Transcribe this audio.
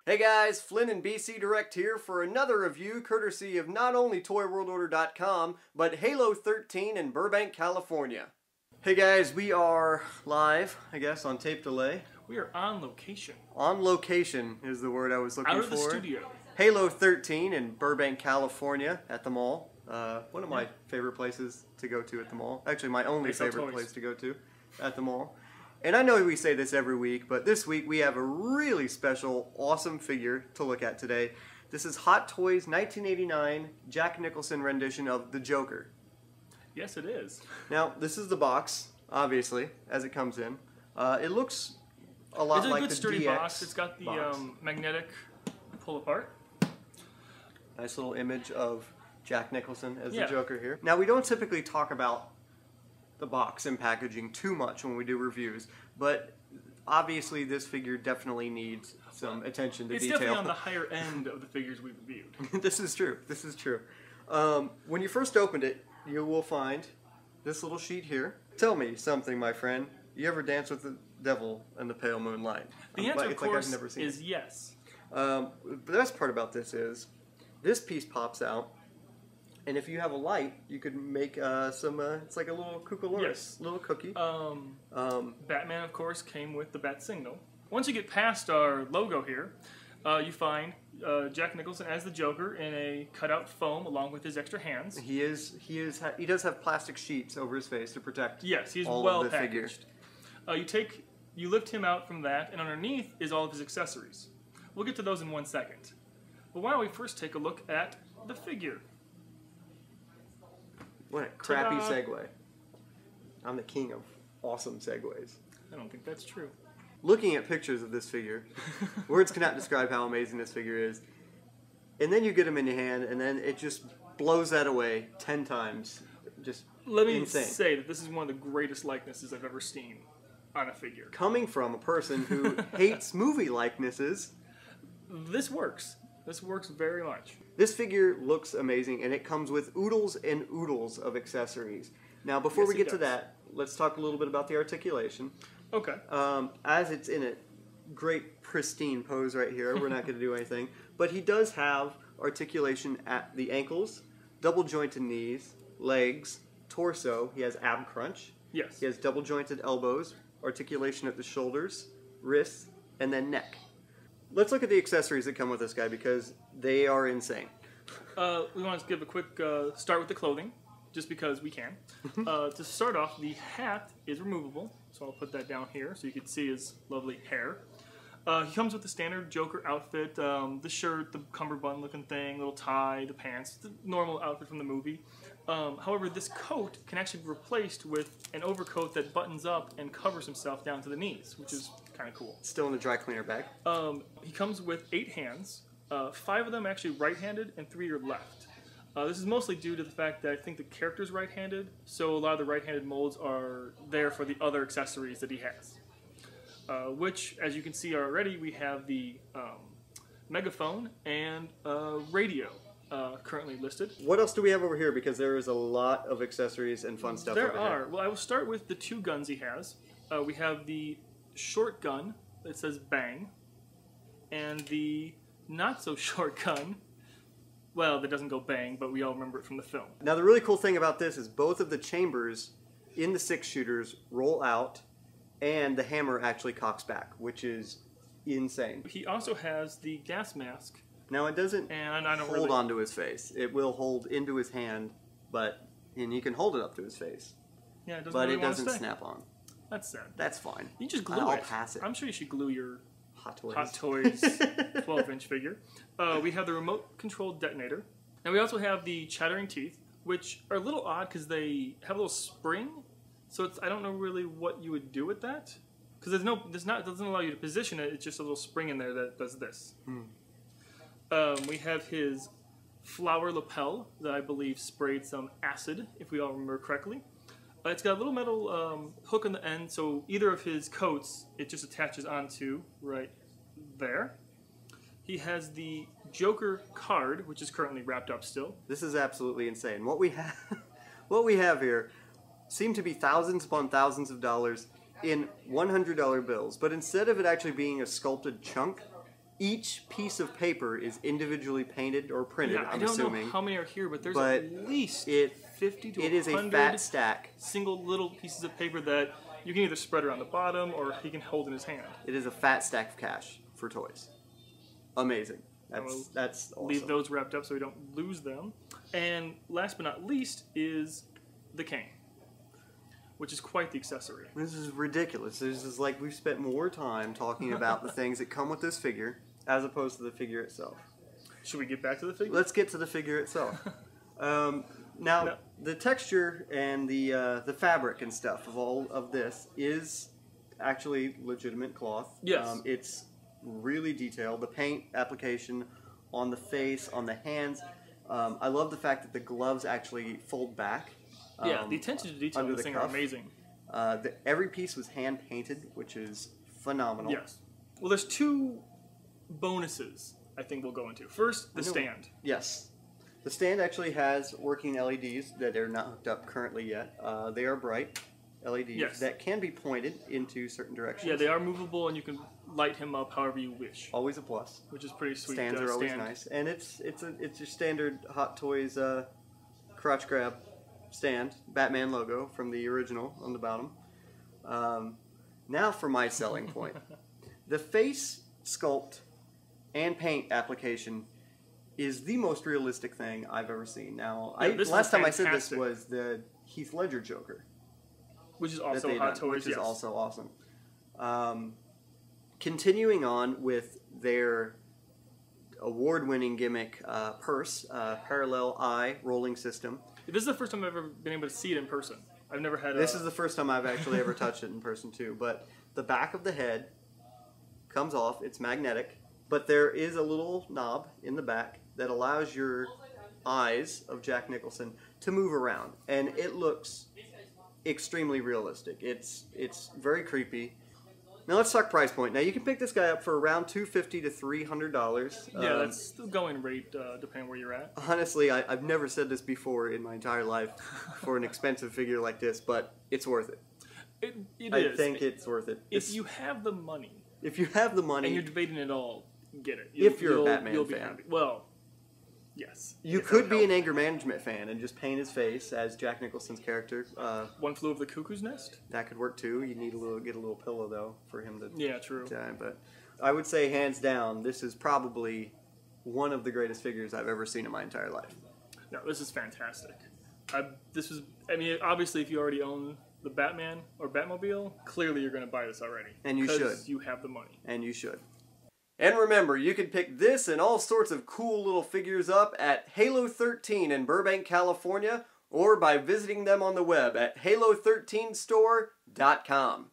Hey guys, Flynn and BC Direct here for another review courtesy of not only ToyWorldOrder.com, but Halo 13 in Burbank, California. Hey guys, we are live, I guess, on tape delay. We are on location. On location is the word I was looking for. Out of the studio. Halo 13 in Burbank, California at the mall. One of my favorite places to go to at the mall. Actually, my only favorite place to go to at the mall. And I know we say this every week, but this week we have a really special, awesome figure to look at today. This is Hot Toys 1989 Jack Nicholson rendition of the Joker. Yes, it is. Now, this is the box, obviously, as it comes in. It looks a lot like the DX It's a good sturdy box. It's got the magnetic pull apart. Nice little image of Jack Nicholson as the Joker here. Now, we don't typically talk about the box and packaging too much when we do reviews, but obviously this figure definitely needs some attention to detail. It's definitely on the higher end of the figures we've reviewed. This is true. This is true. When you first opened it, you will find this little sheet here. Tell me something, my friend. You ever dance with the devil in the pale moonlight? The answer, of course, is yes. The best part about this is this piece pops out, and if you have a light, you could make some, it's like a little kookalorus, little cookie. Batman, of course, came with the bat signal. Once you get past our logo here, you find Jack Nicholson as the Joker in a cutout foam along with his extra hands. He does have plastic sheets over his face to protect. Yes, he's all well of the packaged. You lift him out from that, and underneath is all of his accessories. We'll get to those in 1 second. But why don't we first take a look at the figure? What a crappy segue. I'm the king of awesome segues. I don't think that's true. Looking at pictures of this figure, words cannot describe how amazing this figure is. And then you get him in your hand, and then it just blows that away 10 times. Just Let me insane. say that this is one of the greatest likenesses I've ever seen on a figure. Coming from a person who hates movie likenesses, this works. This works very much. This figure looks amazing, and it comes with oodles and oodles of accessories. Now, before we get to that, let's talk a little bit about the articulation. Okay. As it's in a great pristine pose right here, we're not going to do anything. But he does have articulation at the ankles, double jointed knees, legs, torso. He has ab crunch. Yes. He has double jointed elbows, articulation at the shoulders, wrists, and then neck. Let's look at the accessories that come with this guy because they are insane. We want to give a quick start with the clothing, just because we can. To start off, the hat is removable, so I'll put that down here so you can see his lovely hair. He comes with the standard Joker outfit, the shirt, the cummerbund looking thing, little tie, the pants, the normal outfit from the movie. However, this coat can actually be replaced with an overcoat that buttons up and covers himself down to the knees, which is kind of cool. Still in the dry cleaner bag. He comes with 8 hands, 5 of them actually right-handed and 3 are left. This is mostly due to the fact that I think the character's right-handed, so a lot of the right-handed molds are there for the other accessories that he has. Which, as you can see already, we have the megaphone and radio currently listed. What else do we have over here? Because there is a lot of accessories and fun stuff over here. There are. Well, I will start with the 2 guns he has. We have the short gun that says bang, and the not-so-short gun, well, that doesn't go bang, but we all remember it from the film. Now, the really cool thing about this is both of the chambers in the 6-shooters roll out, and the hammer actually cocks back, which is insane. He also has the gas mask. Now, it doesn't hold onto his face. It will hold into his hand, and you can hold it up to his face. Yeah, it doesn't but really it doesn't snap on. That's sad. That's fine. You just glue it. I'll pass it. I'm sure you should glue your Hot Toys 12-inch figure. We have the remote-controlled detonator. And we also have the chattering teeth, which are a little odd because they have a little spring. So I don't know really what you would do with that. Because it doesn't allow you to position it. It's just a little spring in there that does this. We have his flower lapel that I believe sprayed some acid, if we all remember correctly. It's got a little metal hook on the end, so either of his coats, it just attaches onto right there. He has the Joker card, which is currently wrapped up still. This is absolutely insane. What we have here seem to be thousands upon thousands of dollars in $100 bills, but instead of it actually being a sculpted chunk, Each piece of paper is individually painted or printed, Yeah, I don't know how many are here, but there's at least 50 to 100 it is a fat stack. Single little pieces of paper that you can either spread around the bottom or he can hold in his hand. It is a fat stack of cash for toys. Amazing. That's awesome. Leave those wrapped up so we don't lose them. And last but not least is the cane, which is quite the accessory. This is ridiculous. This is like we've spent more time talking about the things that come with this figure as opposed to the figure itself. Should we get back to the figure? Let's get to the figure itself. Now, the texture and the fabric and stuff of all of this is actually legitimate cloth. Yes. It's really detailed. The paint application on the face, on the hands. I love the fact that the gloves actually fold back. Yeah, the attention to detail in this thing are amazing. Every piece was hand painted, which is phenomenal. Yes. Well, there's two bonuses I think we'll go into. First, the stand. Yes. The stand actually has working LEDs that are not hooked up currently yet. They are bright LEDs that can be pointed into certain directions. Yeah, they are movable, and you can light him up however you wish. Always a plus. Which is pretty sweet. Stands are always nice, and it's your standard Hot Toys crotch grab stand, Batman logo from the original on the bottom. Now for my selling point, the face sculpt and paint application is the most realistic thing I've ever seen. Now, last time I said this was the Heath Ledger Joker, which is also Hot Toys, which is also awesome. Continuing on with their award-winning gimmick purse, parallel eye rolling system. This is the first time I've ever been able to see it in person. I've never had. This is the first time I've actually ever touched it in person too. But the back of the head comes off. It's magnetic, but there is a little knob in the back that allows your eyes of Jack Nicholson to move around, and it looks extremely realistic. It's very creepy. Now let's talk price point. Now you can pick this guy up for around $250 to $300. Yeah, that's the going rate depending where you're at. Honestly, I've never said this before in my entire life for an expensive figure like this, but it's worth it. I think it's worth it. If you have the money. If you have the money. And you're debating it all, get it. If you're a Batman you'll fan. Be happy. Well, yes. You could be an anger management fan and just paint his face as Jack Nicholson's character. One Flew Over the Cuckoo's Nest? That could work too. You need get a little pillow though for him to. Yeah, true. But I would say hands down, this is probably one of the greatest figures I've ever seen in my entire life. No, this is fantastic. I mean, obviously, if you already own the Batman or Batmobile, clearly you're going to buy this already. And you should. Because you have the money. And you should. And remember, you can pick this and all sorts of cool little figures up at Halo 13 in Burbank, California, or by visiting them on the web at halo13store.com.